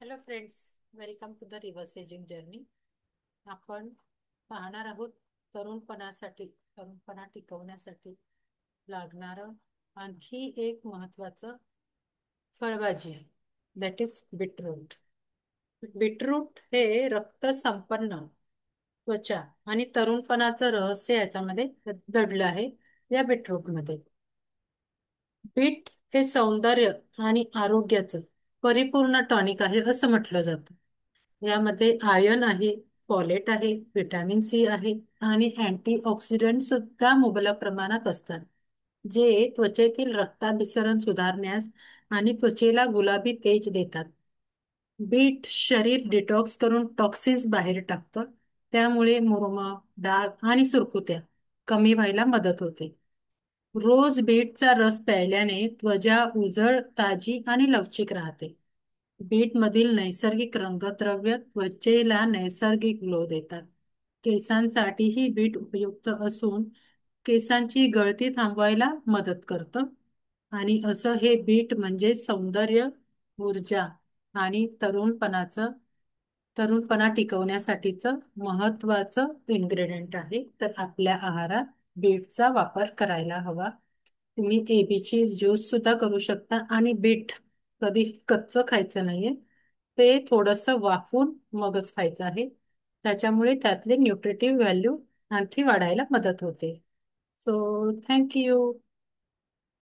Hello friends, welcome to the reverse ageing journey. आपण पाहणार आहोत तरुणपणा टिकवण्यासाठी लागणारं आणखी एक महत्वाचं फळभाजी आहे, दॅट इज बीटरूट. बीटरूट हे रक्त संपन्न त्वचा आणि तरुणपणाचं रहस्य याच्यामध्ये दडलं आहे. या बीटरूटमध्ये बीट हे सौंदर्य आणि आरोग्याचं परिपूर्ण टॉनिक आहे असं म्हटलं जातं. यामध्ये आयर्न आहे, फॉलेट आहे, व्हिटॅमिन सी आहे आणि अँटीऑक्सिडंट सुद्धा मुबलक प्रमाणात असतात, जे त्वचेतील रक्ताभिसरण सुधारण्यास आणि त्वचेला गुलाबी तेज देतात. बीट शरीर डिटॉक्स करून टॉक्सिन्स बाहेर टाकतं. त्यामुळे मुरुम, डाग आणि सुरकुत्या कमी व्हायला मदत होते. रोज बीटचा रस प्यायल्याने त्वचा उजळ, ताजी आणि लवचिक राहते. बीट मधील नैसर्गिक रंगद्रव्य त्वचेला नैसर्गिक ग्लो देतात. केसांसाठीही बीट उपयुक्त असून केसांची गळती थांबवायला मदत करतं. आणि असं हे बीट म्हणजे सौंदर्य, ऊर्जा आणि तरुणपणा टिकवण्यासाठीचं महत्वाचं इन्ग्रेडियंट आहे. तर आपल्या आहारात बीटचा वापर करायला हवा. तुम्ही एबीची ज्यूस सुद्धा करू शकता आणि बीट कधी कच्चं खायचं नाहीये. ते थोडंसं वाफवून मगच खायचं आहे. त्याच्यामुळे त्यातले न्यूट्रिटिव्ह व्हॅल्यू आणखी वाढायला मदत होते. So thank you.